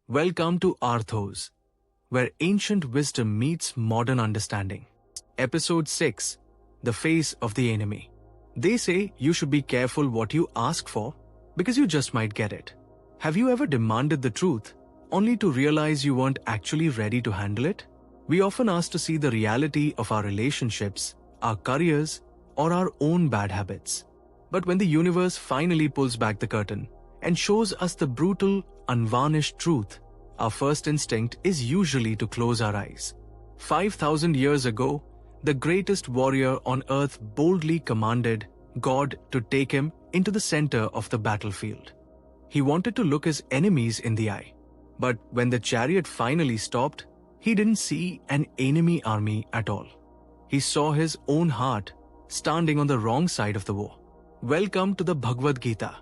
Welcome to Arthos, where ancient wisdom meets modern understanding. Episode 6, The Face of the Enemy. They say you should be careful what you ask for, because you just might get it. Have you ever demanded the truth, only to realize you weren't actually ready to handle it? We often ask to see the reality of our relationships, our careers, or our own bad habits. But when the universe finally pulls back the curtain and shows us the brutal, unvarnished truth, our first instinct is usually to close our eyes. 5,000 years ago, the greatest warrior on earth boldly commanded God to take him into the center of the battlefield. He wanted to look his enemies in the eye. But when the chariot finally stopped, he didn't see an enemy army at all. He saw his own heart standing on the wrong side of the war. Welcome to the Bhagavad Gita.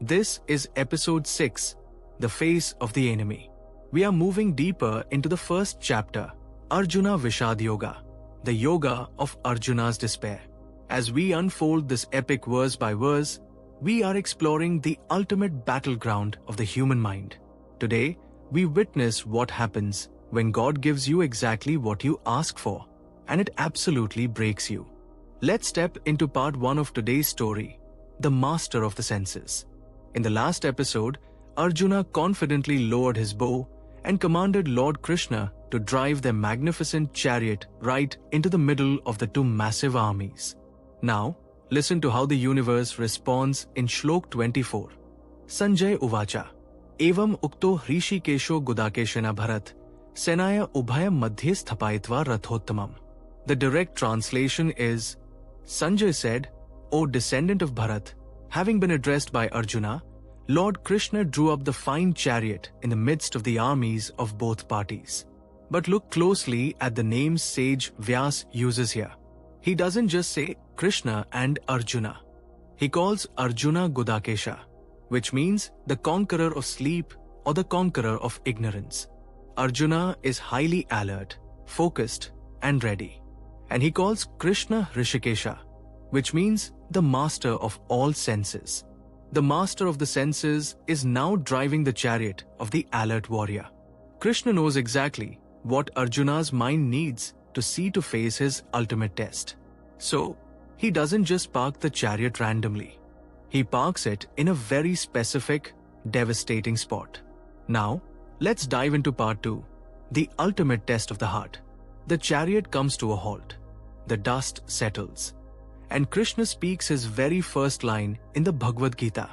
This is episode 6, The Face of the Enemy. We are moving deeper into the first chapter, Arjuna Vishad Yoga, the yoga of Arjuna's despair. As we unfold this epic verse by verse, we are exploring the ultimate battleground of the human mind. Today, we witness what happens when God gives you exactly what you ask for, and it absolutely breaks you. Let's step into part 1 of today's story, the master of the senses. In the last episode, Arjuna confidently lowered his bow and commanded Lord Krishna to drive their magnificent chariot right into the middle of the two massive armies. Now, listen to how the universe responds in Shlok 24. Sanjay Uvacha. Evam ukto Hrishikesho Gudakeshena Bharat, Senaya Ubhayam Madhye Sthapayitva Rathottamam. The direct translation is, Sanjay said, O descendant of Bharat, having been addressed by Arjuna, Lord Krishna drew up the fine chariot in the midst of the armies of both parties. But look closely at the names sage Vyas uses here. He doesn't just say Krishna and Arjuna. He calls Arjuna Gudakesha, which means the conqueror of sleep or the conqueror of ignorance. Arjuna is highly alert, focused, and ready. And he calls Krishna Hrishikesha, which means the master of all senses. The master of the senses is now driving the chariot of the alert warrior. Krishna knows exactly what Arjuna's mind needs to see to face his ultimate test. So, he doesn't just park the chariot randomly. He parks it in a very specific, devastating spot. Now, let's dive into part 2, the ultimate test of the heart. The chariot comes to a halt. The dust settles. And Krishna speaks his very first line in the Bhagavad Gita.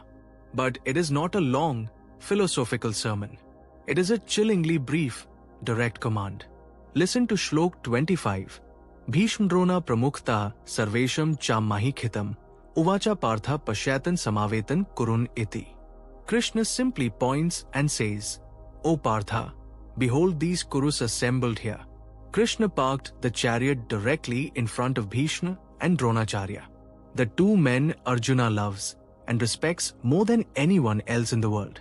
But it is not a long, philosophical sermon. It is a chillingly brief, direct command. Listen to Shlok 25. Bhishmdrona pramukhta sarvesham chammahi khitam, uvacha partha pashyatan samavetan kurun iti. Krishna simply points and says, O Partha, behold these Kurus assembled here. Krishna parked the chariot directly in front of Bhishma and Dronacharya, the two men Arjuna loves and respects more than anyone else in the world.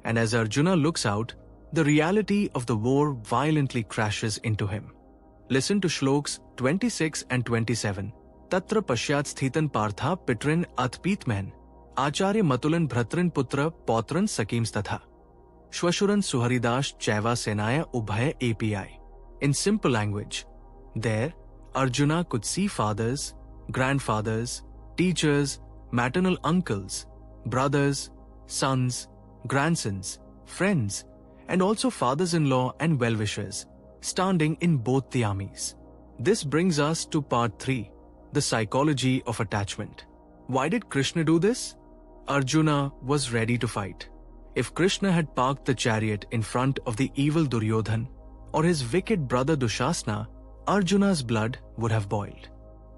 And as Arjuna looks out, the reality of the war violently crashes into him. Listen to Shloks 26 and 27. Tatra pashyat sthitan partha pitrin atpitmen, acharya matulan bhratrin putra potran sakim statha, shwashuran suharidash chaiva senaya ubhaya API. In simple language, there, Arjuna could see fathers, grandfathers, teachers, maternal uncles, brothers, sons, grandsons, friends, and also fathers-in-law and well-wishers, standing in both the armies. This brings us to part 3, the psychology of attachment. Why did Krishna do this? Arjuna was ready to fight. If Krishna had parked the chariot in front of the evil Duryodhan or his wicked brother Dushasna, Arjuna's blood would have boiled.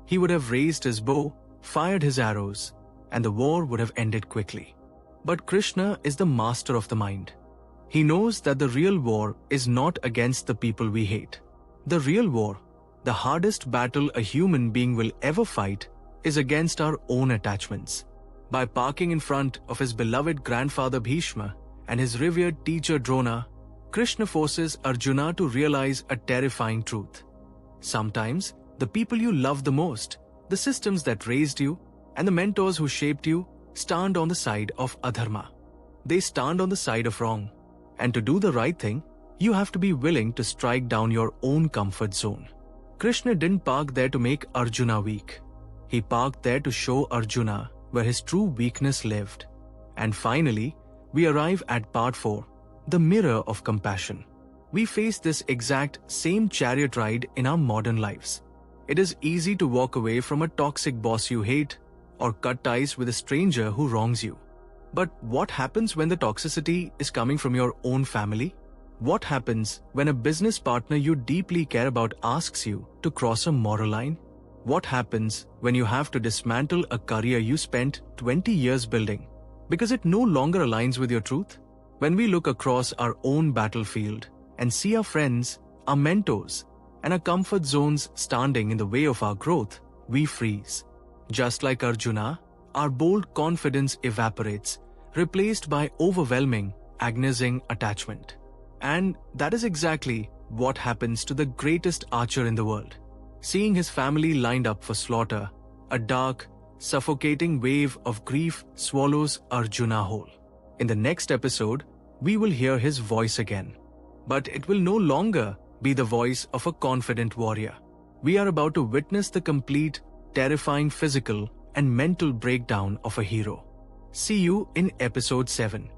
He would have raised his bow, fired his arrows, and the war would have ended quickly. But Krishna is the master of the mind. He knows that the real war is not against the people we hate. The real war, the hardest battle a human being will ever fight, is against our own attachments. By parking in front of his beloved grandfather Bhishma and his revered teacher Drona, Krishna forces Arjuna to realize a terrifying truth. Sometimes, the people you love the most, the systems that raised you, and the mentors who shaped you stand on the side of adharma. They stand on the side of wrong. And to do the right thing, you have to be willing to strike down your own comfort zone. Krishna didn't park there to make Arjuna weak. He parked there to show Arjuna where his true weakness lived. And finally, we arrive at part 4, the mirror of compassion. We face this exact same chariot ride in our modern lives. It is easy to walk away from a toxic boss you hate or cut ties with a stranger who wrongs you. But what happens when the toxicity is coming from your own family? What happens when a business partner you deeply care about asks you to cross a moral line? What happens when you have to dismantle a career you spent 20 years building because it no longer aligns with your truth? When we look across our own battlefield and see our friends, our mentors, and our comfort zones standing in the way of our growth, we freeze. Just like Arjuna, our bold confidence evaporates, replaced by overwhelming, agonizing attachment. And that is exactly what happens to the greatest archer in the world. Seeing his family lined up for slaughter, a dark, suffocating wave of grief swallows Arjuna whole. In the next episode, we will hear his voice again. But it will no longer be the voice of a confident warrior. We are about to witness the complete, terrifying physical and mental breakdown of a hero. See you in episode 7.